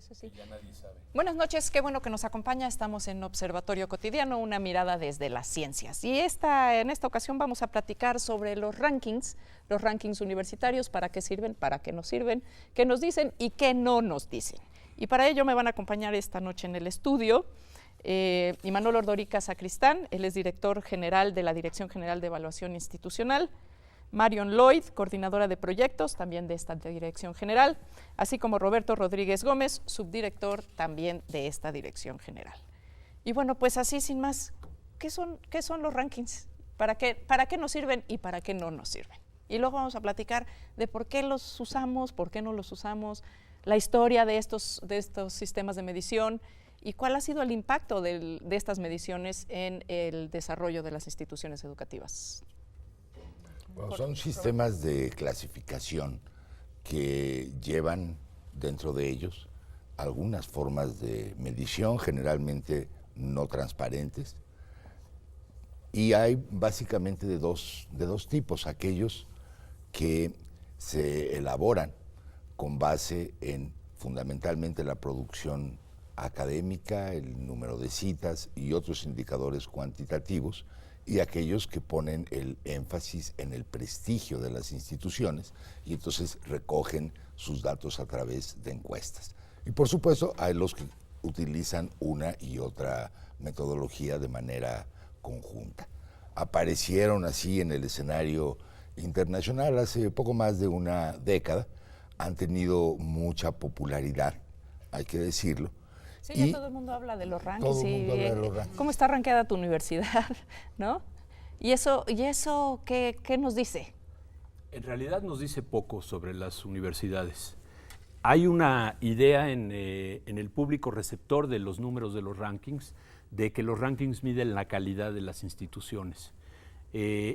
parece, sí. Ya nadie sabe. Buenas noches, qué bueno que nos acompaña. Estamos en Observatorio Cotidiano, una mirada desde las ciencias. Y en esta ocasión vamos a platicar sobre los rankings universitarios, para qué sirven, para qué no sirven, qué nos dicen y qué no nos dicen. Y para ello me van a acompañar esta noche en el estudio Imanol Ordorica Sacristán, él es director general de la Dirección General de Evaluación Institucional. Marion Lloyd, coordinadora de proyectos, también de esta dirección general, así como Roberto Rodríguez Gómez, subdirector también de esta dirección general. Y bueno, pues así sin más, ¿qué son los rankings? ¿Para qué nos sirven y para qué no nos sirven? Y luego vamos a platicar de por qué los usamos, por qué no los usamos, la historia de estos sistemas de medición y cuál ha sido el impacto de estas mediciones en el desarrollo de las instituciones educativas. Bueno, son sistemas de clasificación que llevan dentro de ellos algunas formas de medición, generalmente no transparentes, y hay básicamente de dos tipos: aquellos que se elaboran con base en fundamentalmente la producción académica, el número de citas y otros indicadores cuantitativos, y aquellos que ponen el énfasis en el prestigio de las instituciones y entonces recogen sus datos a través de encuestas. Y por supuesto hay los que utilizan una y otra metodología de manera conjunta. Aparecieron así en el escenario internacional hace poco más de una década, han tenido mucha popularidad, hay que decirlo. Sí, ya todo el mundo habla de los rankings. Todo el mundo habla de los rankings. ¿Cómo está rankeada tu universidad? ¿No? ¿Y eso qué nos dice? En realidad nos dice poco sobre las universidades. Hay una idea en el público receptor de los números de los rankings, de que los rankings miden la calidad de las instituciones.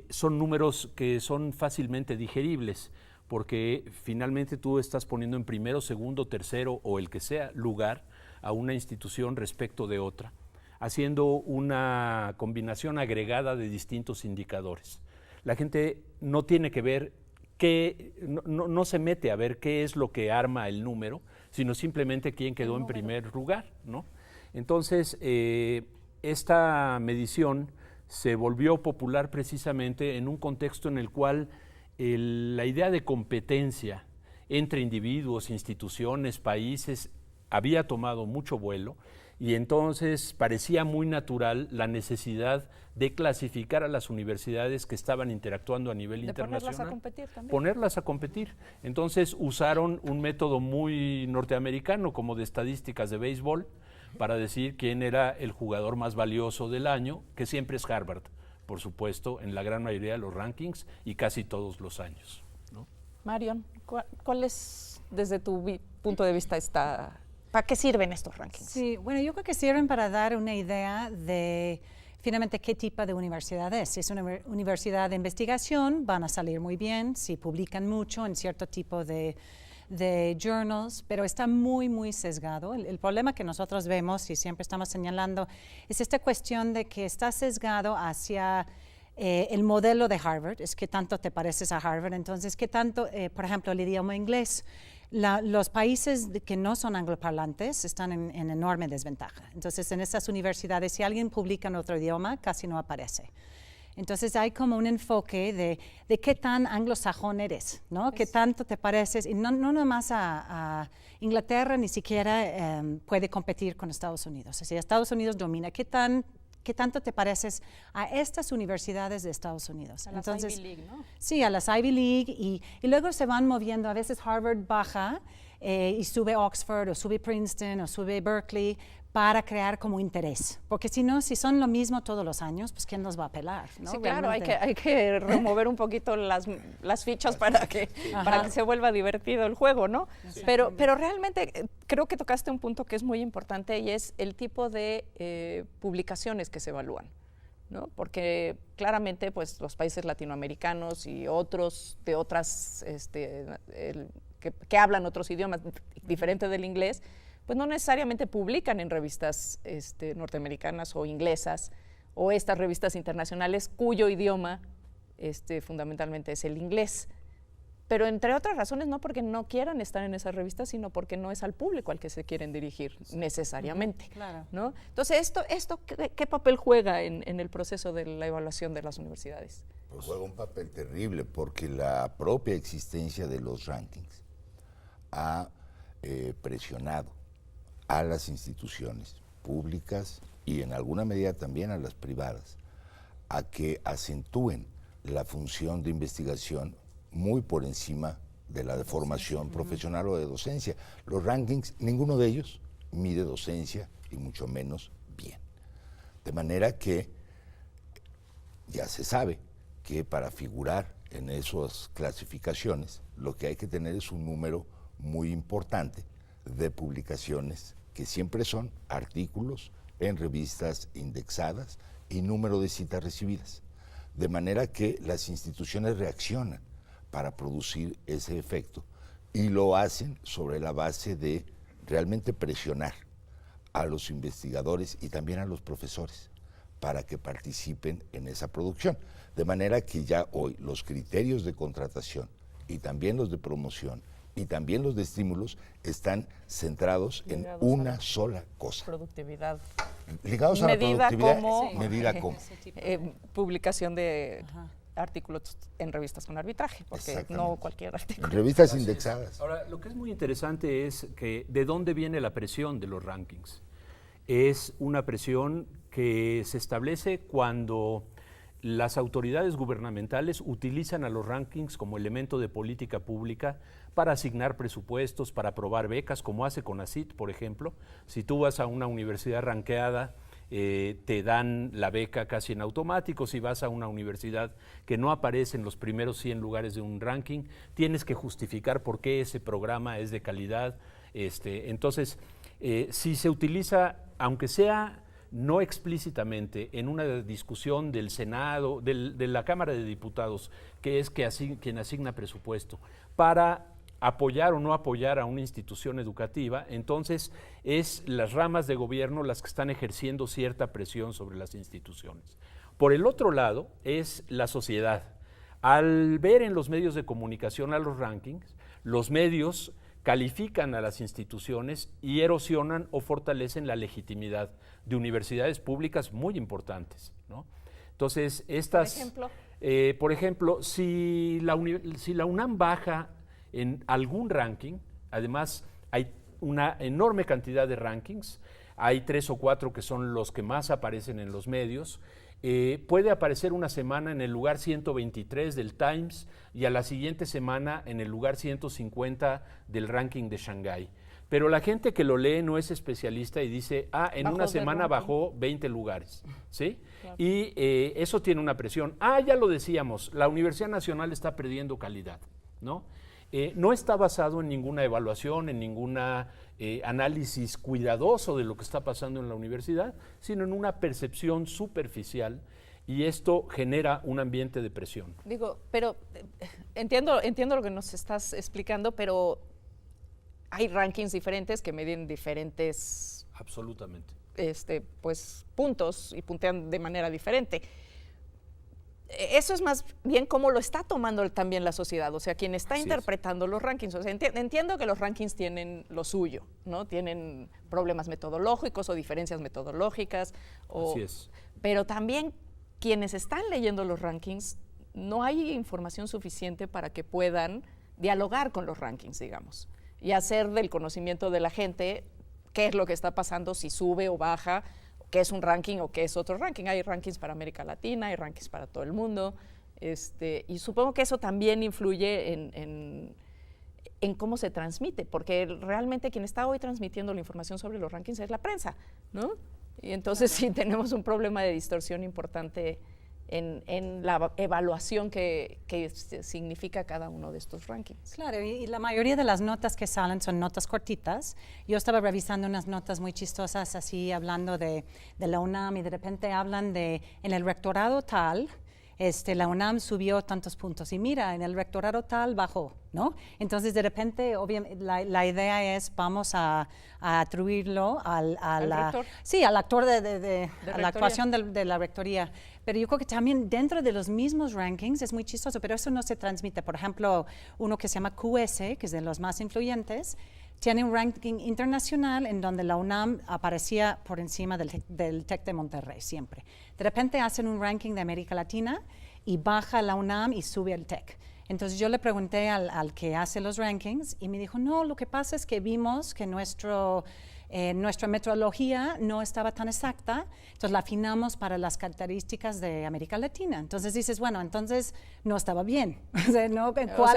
Son números que son fácilmente digeribles, porque finalmente tú estás poniendo en primero, segundo, tercero o el que sea lugar a una institución respecto de otra, haciendo una combinación agregada de distintos indicadores. La gente no tiene que ver no se mete a ver qué es lo que arma el número, sino simplemente quién quedó en primer lugar, ¿no? Entonces, esta medición se volvió popular precisamente en un contexto en el cual la idea de competencia entre individuos, instituciones, países, había tomado mucho vuelo, y entonces parecía muy natural la necesidad de clasificar a las universidades que estaban interactuando a nivel internacional. Ponerlas a competir también. Ponerlas a competir. Entonces usaron un método muy norteamericano, como de estadísticas de béisbol, para decir quién era el jugador más valioso del año, que siempre es Harvard, por supuesto, en la gran mayoría de los rankings y casi todos los años, ¿no? Marion, ¿cuál es, desde tu punto de vista, ¿para qué sirven estos rankings? Sí, bueno, yo creo que sirven para dar una idea de finalmente qué tipo de universidad es. Si es una universidad de investigación, van a salir muy bien, si publican mucho en cierto tipo de journals, pero está muy, muy sesgado. El problema que nosotros vemos y siempre estamos señalando es esta cuestión de que está sesgado hacia el modelo de Harvard, es qué tanto te pareces a Harvard. Entonces, qué tanto, por ejemplo, el idioma inglés. Los países que no son angloparlantes están en enorme desventaja. Entonces, en estas universidades, si alguien publica en otro idioma, casi no aparece. Entonces, hay como un enfoque de qué tan anglosajón eres, ¿no? Qué tanto te pareces, y no nomás a Inglaterra ni siquiera puede competir con Estados Unidos. O sea, Estados Unidos domina. ¿Qué tanto te pareces a estas universidades de Estados Unidos? A las Ivy League, ¿no? Sí, a las Ivy League, y luego se van moviendo. A veces Harvard baja y sube Oxford, o sube Princeton, o sube Berkeley, para crear como interés. Porque si no, si son lo mismo todos los años, pues ¿quién nos va a pelar? ¿no? Sí, claro, hay que remover un poquito las fichas para que se vuelva divertido el juego, ¿no? Sí. Pero realmente creo que tocaste un punto que es muy importante, y es el tipo de publicaciones que se evalúan, ¿no? Porque claramente pues los países latinoamericanos y otros de otras que hablan otros idiomas diferentes del inglés, pues no necesariamente publican en revistas norteamericanas o inglesas, o estas revistas internacionales cuyo idioma fundamentalmente es el inglés. pero entre otras razones no porque no quieran estar en esas revistas, sino porque no es al público al que se quieren dirigir necesariamente. Claro. ¿No? Entonces, ¿esto qué papel juega en el proceso de la evaluación de las universidades? Pues juega un papel terrible, porque la propia existencia de los rankings ha presionado a las instituciones públicas y en alguna medida también a las privadas a que acentúen la función de investigación muy por encima de la de formación profesional o de docencia. Los rankings, ninguno de ellos mide docencia y mucho menos bien. De manera que ya se sabe que para figurar en esas clasificaciones lo que hay que tener es un número muy importante de publicaciones, que siempre son artículos en revistas indexadas y número de citas recibidas. De manera que las instituciones reaccionan para producir ese efecto y lo hacen sobre la base de realmente presionar a los investigadores y también a los profesores para que participen en esa producción. De manera que ya hoy los criterios de contratación y también los de promoción y también los de estímulos están centrados en una sola cosa. Productividad. Ligados a la productividad, medida como. Publicación de artículos en revistas con arbitraje, porque no cualquier artículo. En revistas indexadas. Ahora, lo que es muy interesante es que de dónde viene la presión de los rankings. Es una presión que se establece cuando las autoridades gubernamentales utilizan a los rankings como elemento de política pública para asignar presupuestos, para aprobar becas, como hace CONACYT, por ejemplo. Si tú vas a una universidad ranqueada, te dan la beca casi en automático. Si vas a una universidad que no aparece en los primeros 100 lugares de un ranking, tienes que justificar por qué ese programa es de calidad. Entonces, si se utiliza, aunque sea no explícitamente, en una discusión del Senado, de la Cámara de Diputados, que es quien asigna presupuesto, para apoyar o no apoyar a una institución educativa, entonces es las ramas de gobierno las que están ejerciendo cierta presión sobre las instituciones. Por el otro lado, es la sociedad. Al ver en los medios de comunicación a los rankings, los medios califican a las instituciones y erosionan o fortalecen la legitimidad de universidades públicas muy importantes, ¿no? Entonces, estas... Por ejemplo, si la UNAM baja en algún ranking, además hay una enorme cantidad de rankings, hay 3 o 4 que son los que más aparecen en los medios, puede aparecer una semana en el lugar 123 del Times y a la siguiente semana en el lugar 150 del ranking de Shanghái. Pero la gente que lo lee no es especialista y dice, en una semana bajó 20 lugares, ¿sí? Claro. Y eso tiene una presión. Ya lo decíamos, la Universidad Nacional está perdiendo calidad, ¿no? No está basado en ninguna evaluación, en ningún análisis cuidadoso de lo que está pasando en la universidad, sino en una percepción superficial, y esto genera un ambiente de presión. Digo, pero entiendo lo que nos estás explicando, pero hay rankings diferentes que miden diferentes... Absolutamente. Pues puntos y puntean de manera diferente. Eso es más bien cómo lo está tomando también la sociedad, o sea, quien está interpretando los rankings. O sea, entiendo que los rankings tienen lo suyo, ¿no? Tienen problemas metodológicos o diferencias metodológicas. Así es. Pero también quienes están leyendo los rankings, no hay información suficiente para que puedan dialogar con los rankings, digamos, y hacer del conocimiento de la gente qué es lo que está pasando, si sube o baja, qué es un ranking o qué es otro ranking. Hay rankings para América Latina, hay rankings para todo el mundo, y supongo que eso también influye en cómo se transmite, porque realmente quien está hoy transmitiendo la información sobre los rankings es la prensa, ¿no? Y entonces sí tenemos un problema de distorsión importante en la evaluación que significa cada uno de estos rankings. Claro, y la mayoría de las notas que salen son notas cortitas. Yo estaba revisando unas notas muy chistosas así, hablando de la UNAM, y de repente hablan de, en el rectorado tal, la UNAM subió tantos puntos, y mira, en el rectorado tal bajó, ¿no? Entonces, de repente, obviamente, la idea es, vamos a atribuirlo al actor de la actuación de la rectoría. Pero yo creo que también dentro de los mismos rankings es muy chistoso, pero eso no se transmite. Por ejemplo, uno que se llama QS, que es de los más influyentes, tiene un ranking internacional en donde la UNAM aparecía por encima del TEC de Monterrey siempre. De repente hacen un ranking de América Latina y baja la UNAM y sube el TEC. Entonces yo le pregunté al que hace los rankings y me dijo, no, lo que pasa es que vimos que nuestra metodología no estaba tan exacta, entonces la afinamos para las características de América Latina. Entonces dices, bueno, entonces no estaba bien. O sea,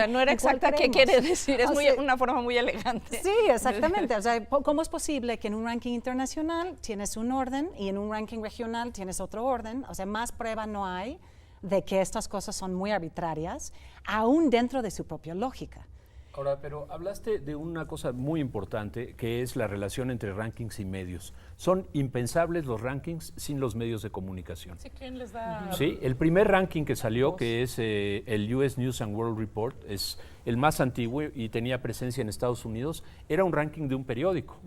no era exacta, ¿qué quiere decir? Es una forma muy elegante. Sí, exactamente. O sea, ¿cómo es posible que en un ranking internacional tienes un orden y en un ranking regional tienes otro orden? O sea, más prueba no hay de que estas cosas son muy arbitrarias, aún dentro de su propia lógica. Ahora, pero hablaste de una cosa muy importante, que es la relación entre rankings y medios. Son impensables los rankings sin los medios de comunicación. Sí, ¿quién les da? Sí, el primer ranking que salió, que es el US News and World Report, es el más antiguo y tenía presencia en Estados Unidos, era un ranking de un periódico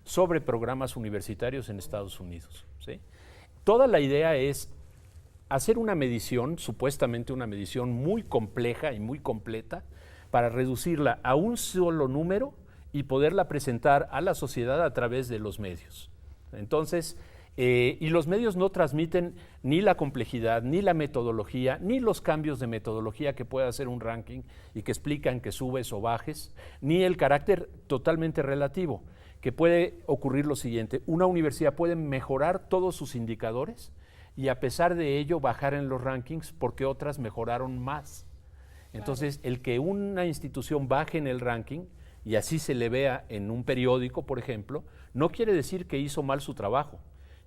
sobre programas universitarios en Estados Unidos. ¿Sí? Toda la idea es hacer una medición, supuestamente una medición muy compleja y muy completa, para reducirla a un solo número y poderla presentar a la sociedad a través de los medios. Entonces, y los medios no transmiten ni la complejidad, ni la metodología, ni los cambios de metodología que puede hacer un ranking y que explican que subes o bajes, ni el carácter totalmente relativo, que puede ocurrir lo siguiente: una universidad puede mejorar todos sus indicadores y a pesar de ello bajar en los rankings porque otras mejoraron más. Entonces, el que una institución baje en el ranking y así se le vea en un periódico, por ejemplo, no quiere decir que hizo mal su trabajo,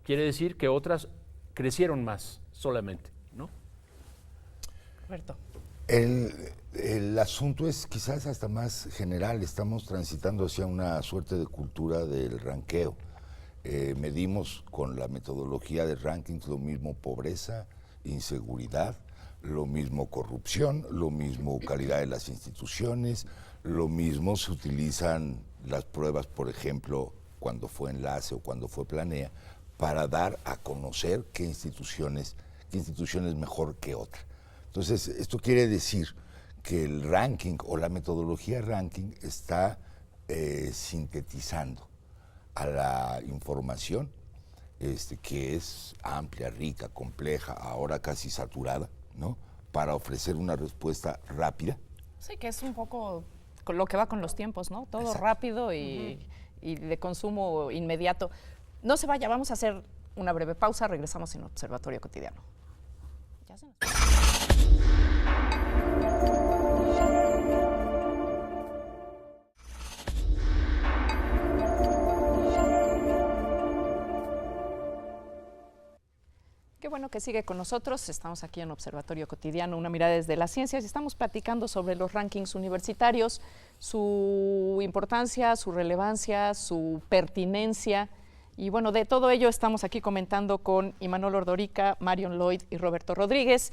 quiere decir que otras crecieron más solamente, ¿no? Roberto. El asunto es quizás hasta más general. Estamos transitando hacia una suerte de cultura del ranqueo. Medimos con la metodología de rankings lo mismo pobreza, inseguridad, lo mismo corrupción, lo mismo calidad de las instituciones, lo mismo se utilizan las pruebas, por ejemplo, cuando fue Enlace o cuando fue Planea, para dar a conocer qué institución es mejor que otra. Entonces, esto quiere decir que el ranking o la metodología ranking está sintetizando a la información que es amplia, rica, compleja, ahora casi saturada, ¿no? Para ofrecer una respuesta rápida. Sí, que es un poco con lo que va con los tiempos, ¿no? Todo Exacto. rápido y de consumo inmediato. No se vaya, vamos a hacer una breve pausa, regresamos en Observatorio Cotidiano. Ya se nos... Qué bueno que sigue con nosotros. Estamos aquí en Observatorio Cotidiano, una mirada desde las ciencias, y estamos platicando sobre los rankings universitarios, su importancia, su relevancia, su pertinencia. Y bueno, de todo ello estamos aquí comentando con Imanol Ordorica, Marion Lloyd y Roberto Rodríguez.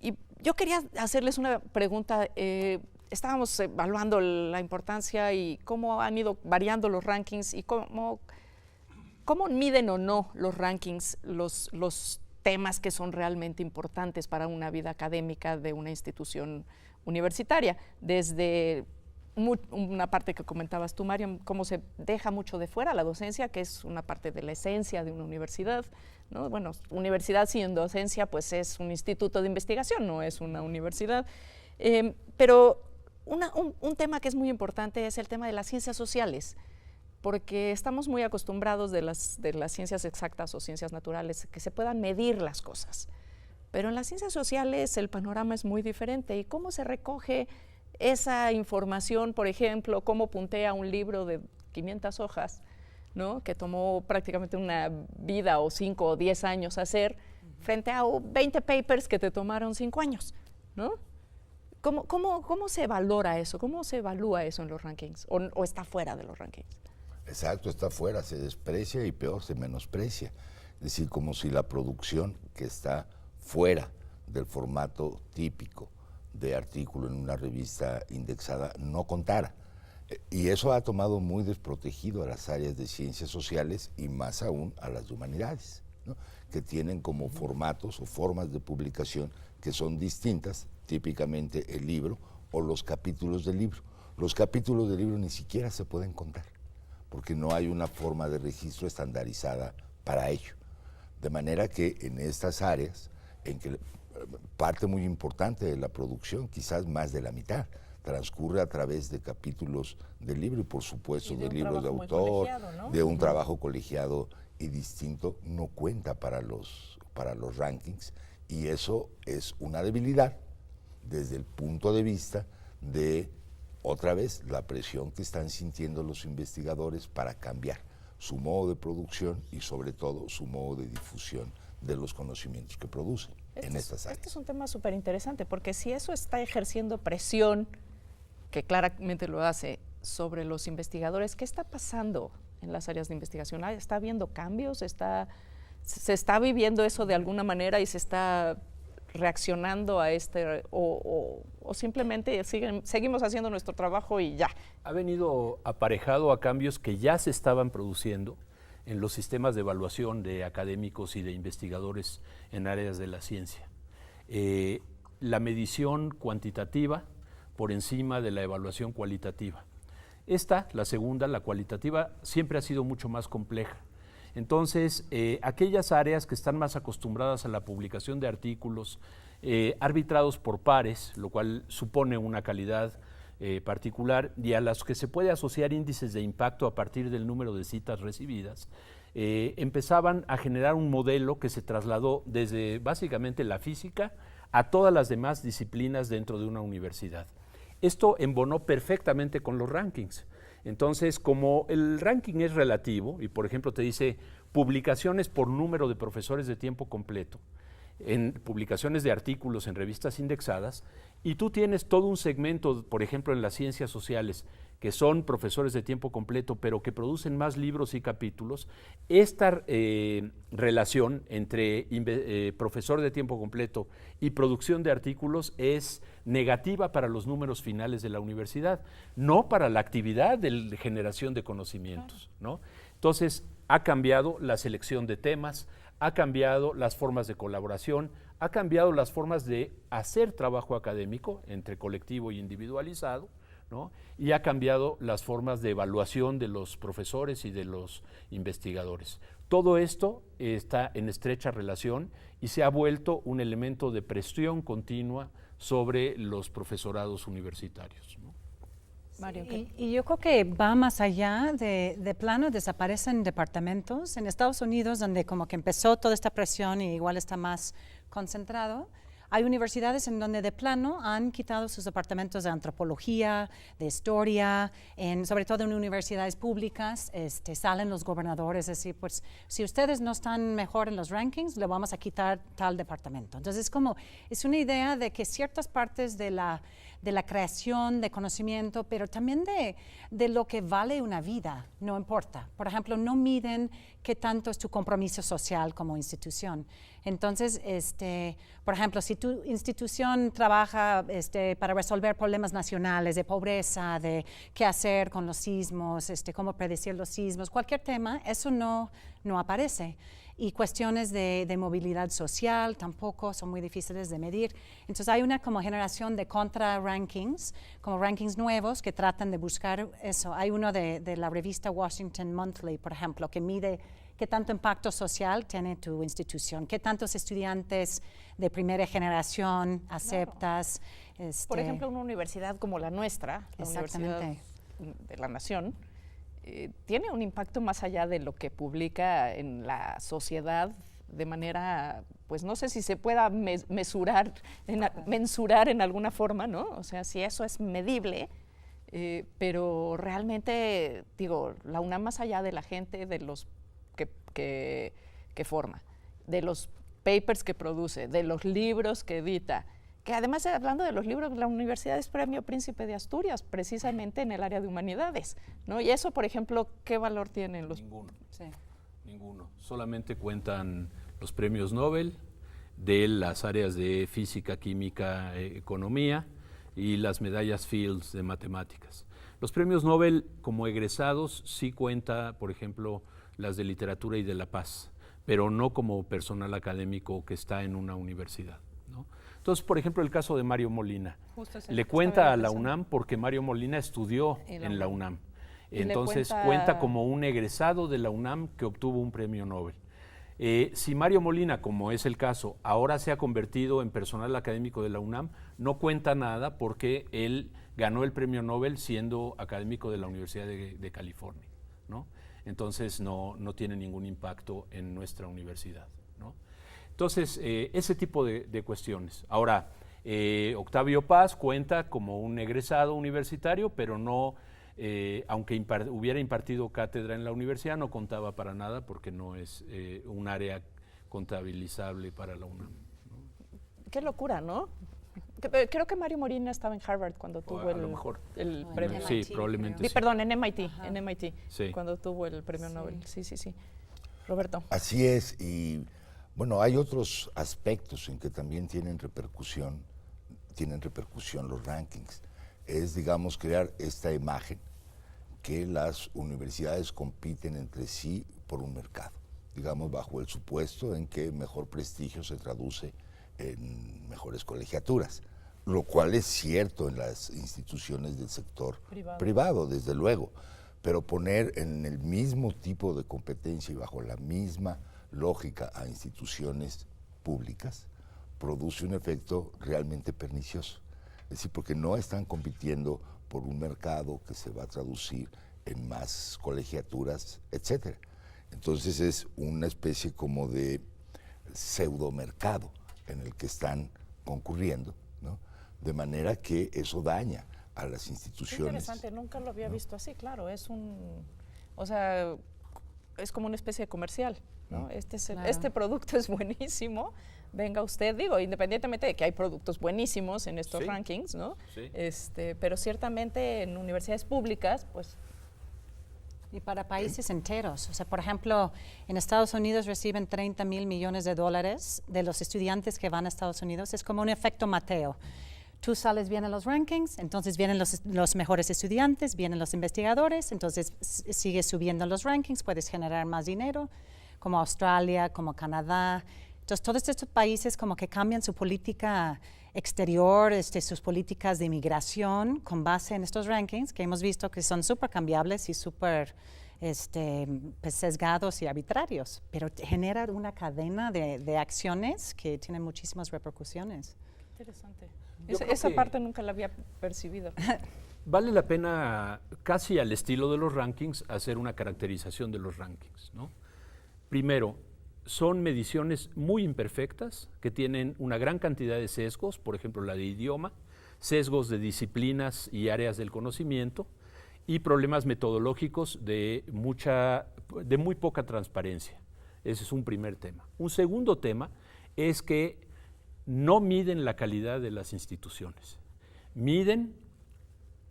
Y yo quería hacerles una pregunta. Estábamos evaluando la importancia y cómo han ido variando los rankings y cómo miden o no los rankings los temas que son realmente importantes para una vida académica de una institución universitaria. Desde una parte que comentabas tú, Mariam, cómo se deja mucho de fuera la docencia, que es una parte de la esencia de una universidad, ¿no? Bueno, universidad sin docencia pues es un instituto de investigación, no es una universidad. Pero un tema que es muy importante es el tema de las ciencias sociales, porque estamos muy acostumbrados de las ciencias exactas o ciencias naturales que se puedan medir las cosas. Pero en las ciencias sociales el panorama es muy diferente. ¿Y cómo se recoge esa información? Por ejemplo, cómo puntea un libro de 500 hojas, ¿no? Que tomó prácticamente una vida o 5 o 10 años hacer, frente a 20 papers que te tomaron 5 años, ¿no? ¿Cómo se valora eso? ¿Cómo se evalúa eso en los rankings? ¿O está fuera de los rankings? Exacto, está fuera, se desprecia y peor, se menosprecia. Es decir, como si la producción que está fuera del formato típico de artículo en una revista indexada no contara. Y eso ha tomado muy desprotegido a las áreas de ciencias sociales y más aún a las de humanidades, ¿no? Que tienen como formatos o formas de publicación que son distintas, típicamente el libro o los capítulos del libro. Los capítulos del libro ni siquiera se pueden contar, porque no hay una forma de registro estandarizada para ello. De manera que en estas áreas, en que parte muy importante de la producción, quizás más de la mitad, transcurre a través de capítulos del libro y por supuesto de libros de autor, ¿no? De un trabajo colegiado y distinto, no cuenta para los rankings, y eso es una debilidad desde el punto de vista de, otra vez, la presión que están sintiendo los investigadores para cambiar su modo de producción y sobre todo su modo de difusión de los conocimientos que producen en estas áreas. Este es un tema súper interesante, porque si eso está ejerciendo presión, que claramente lo hace, sobre los investigadores, ¿qué está pasando en las áreas de investigación? ¿Está habiendo cambios? ¿Se está viviendo eso de alguna manera y se está reaccionando a o simplemente seguimos haciendo nuestro trabajo y ya? Ha venido aparejado a cambios que ya se estaban produciendo en los sistemas de evaluación de académicos y de investigadores en áreas de la ciencia. La medición cuantitativa por encima de la evaluación cualitativa. La segunda, la cualitativa, siempre ha sido mucho más compleja. Entonces, aquellas áreas que están más acostumbradas a la publicación de artículos arbitrados por pares, lo cual supone una calidad particular, y a las que se puede asociar índices de impacto a partir del número de citas recibidas, empezaban a generar un modelo que se trasladó desde básicamente la física a todas las demás disciplinas dentro de una universidad. Esto embonó perfectamente con los rankings. Entonces, como el ranking es relativo, y por ejemplo te dice publicaciones por número de profesores de tiempo completo, en publicaciones de artículos en revistas indexadas, y tú tienes todo un segmento, por ejemplo en las ciencias sociales, que son profesores de tiempo completo, pero que producen más libros y capítulos, esta relación entre profesor de tiempo completo y producción de artículos es negativa para los números finales de la universidad, no para la actividad de generación de conocimientos, ¿no? Entonces, ha cambiado la selección de temas, ha cambiado las formas de colaboración, ha cambiado las formas de hacer trabajo académico entre colectivo y individualizado, ¿no? Y ha cambiado las formas de evaluación de los profesores y de los investigadores. Todo esto está en estrecha relación y se ha vuelto un elemento de presión continua sobre los profesorados universitarios, ¿no? Mario, y yo creo que va más allá de plano, desaparecen departamentos. En Estados Unidos, donde como que empezó toda esta presión y igual está más concentrado, hay universidades en donde de plano han quitado sus departamentos de antropología, de historia, sobre todo en universidades públicas, salen los gobernadores, es decir, pues si ustedes no están mejor en los rankings, le vamos a quitar tal departamento. Entonces es una idea de que ciertas partes de la creación de conocimiento, pero también de lo que vale una vida, no importa. Por ejemplo, no miden qué tanto es tu compromiso social como institución. Entonces, por ejemplo, si tu institución trabaja para resolver problemas nacionales de pobreza, de qué hacer con los sismos, cómo predecir los sismos, cualquier tema, eso no aparece. Y cuestiones de movilidad social tampoco son muy difíciles de medir. Entonces hay una como generación de contra-rankings, como rankings nuevos que tratan de buscar eso. Hay uno de la revista Washington Monthly, por ejemplo, que mide qué tanto impacto social tiene tu institución, qué tantos estudiantes de primera generación aceptas. Claro. Por ejemplo, una universidad como la nuestra, la Universidad de la Nación, tiene un impacto más allá de lo que publica en la sociedad de manera, pues no sé si se pueda mensurar en alguna forma, ¿no? O sea, si eso es medible, pero realmente, digo, la UNAM más allá de la gente, de los que forma, de los papers que produce, de los libros que edita, que además, hablando de los libros, la universidad es Premio Príncipe de Asturias, precisamente en el área de humanidades, ¿no? Y eso, por ejemplo, ¿qué valor tienen los...? Ninguno. Sí. Ninguno. Solamente cuentan los premios Nobel de las áreas de física, química, economía y las medallas Fields de matemáticas. Los premios Nobel como egresados sí cuenta, por ejemplo, las de literatura y de la paz, pero no como personal académico que está en una universidad, ¿no? Entonces, por ejemplo, el caso de Mario Molina. Le cuenta a la UNAM porque Mario Molina estudió en la UNAM. Entonces, cuenta como un egresado de la UNAM que obtuvo un premio Nobel. Si Mario Molina, como es el caso, ahora se ha convertido en personal académico de la UNAM, no cuenta nada porque él ganó el premio Nobel siendo académico de la Universidad de California, ¿no? Entonces no tiene ningún impacto en nuestra universidad, ¿no? Entonces, ese tipo de cuestiones. Ahora, Octavio Paz cuenta como un egresado universitario, pero no, aunque hubiera impartido cátedra en la universidad, no contaba para nada porque no es un área contabilizable para la UNAM, ¿no? Qué locura, ¿no? Creo que Mario Molina estaba en Harvard cuando tuvo el premio. Sí, probablemente sí. Perdón, en MIT, sí, cuando tuvo el premio Nobel. Sí. Roberto. Así es, y bueno, hay otros aspectos en que también tienen repercusión los rankings. Es, digamos, crear esta imagen que las universidades compiten entre sí por un mercado, digamos, bajo el supuesto en que mejor prestigio se traduce en mejores colegiaturas, lo cual es cierto en las instituciones del sector privado, desde luego, pero poner en el mismo tipo de competencia y bajo la misma lógica a instituciones públicas produce un efecto realmente pernicioso. Es decir, porque no están compitiendo por un mercado que se va a traducir en más colegiaturas, etcétera. Entonces es una especie como de pseudomercado en el que están concurriendo, ¿no? De manera que eso daña a las instituciones. Qué interesante, nunca lo había visto así, claro, es como una especie de comercial, ¿no? Este producto es buenísimo, venga usted, digo, independientemente de que hay productos buenísimos en estos rankings, ¿no? Sí. Pero ciertamente en universidades públicas, pues... Y para países enteros. O sea, por ejemplo, en Estados Unidos reciben 30 mil millones de dólares de los estudiantes que van a Estados Unidos. Es como un efecto Mateo. Tú sales bien en los rankings, entonces vienen los mejores estudiantes, vienen los investigadores, entonces sigues subiendo los rankings, puedes generar más dinero, como Australia, como Canadá. Entonces, todos estos países como que cambian su política exterior, sus políticas de inmigración con base en estos rankings que hemos visto que son súper cambiables y súper pues sesgados y arbitrarios, pero generan una cadena de acciones que tienen muchísimas repercusiones. Interesante. Esa parte nunca la había percibido. Vale la pena, casi al estilo de los rankings, hacer una caracterización de los rankings, ¿no? Primero, son mediciones muy imperfectas que tienen una gran cantidad de sesgos, por ejemplo la de idioma, sesgos de disciplinas y áreas del conocimiento y problemas metodológicos de muy poca transparencia. Ese es un primer tema. Un segundo tema es que no miden la calidad de las instituciones, miden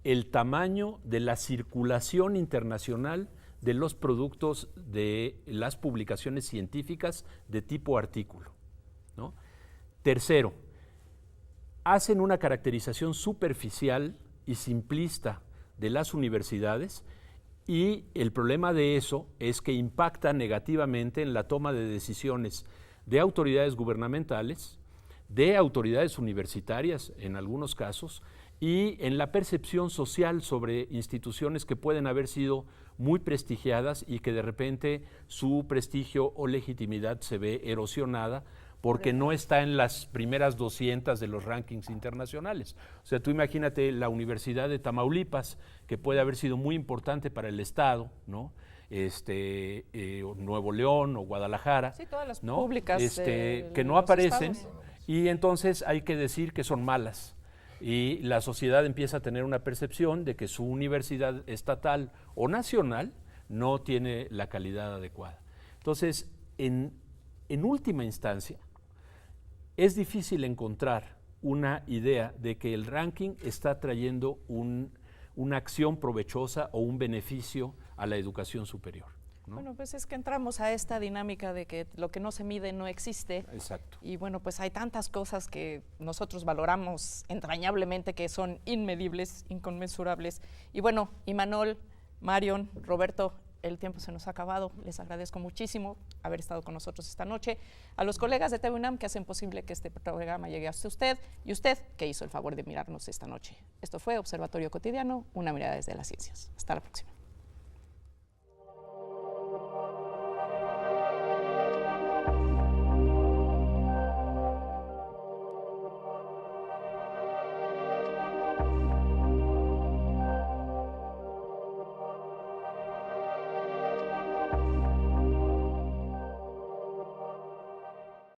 el tamaño de la circulación internacional de los productos de las publicaciones científicas de tipo artículo, ¿no? Tercero, hacen una caracterización superficial y simplista de las universidades y el problema de eso es que impacta negativamente en la toma de decisiones de autoridades gubernamentales, de autoridades universitarias en algunos casos y en la percepción social sobre instituciones que pueden haber sido muy prestigiadas y que de repente su prestigio o legitimidad se ve erosionada porque no está en las primeras 200 de los rankings internacionales. O sea, tú imagínate la Universidad de Tamaulipas, que puede haber sido muy importante para el Estado, ¿no? Nuevo León o Guadalajara, sí, todas las ¿no? públicas que no aparecen y entonces hay que decir que son malas. Y la sociedad empieza a tener una percepción de que su universidad estatal o nacional no tiene la calidad adecuada. Entonces, en última instancia, es difícil encontrar una idea de que el ranking está trayendo una acción provechosa o un beneficio a la educación superior, ¿no? Bueno, pues es que entramos a esta dinámica de que lo que no se mide no existe. Exacto. Y bueno, pues hay tantas cosas que nosotros valoramos entrañablemente que son inmedibles, inconmensurables. Y bueno, Imanol, Marion, Roberto, el tiempo se nos ha acabado. Les agradezco muchísimo haber estado con nosotros esta noche. A los colegas de TV UNAM que hacen posible que este programa llegue hasta usted y usted que hizo el favor de mirarnos esta noche. Esto fue Observatorio Cotidiano, una mirada desde las ciencias. Hasta la próxima.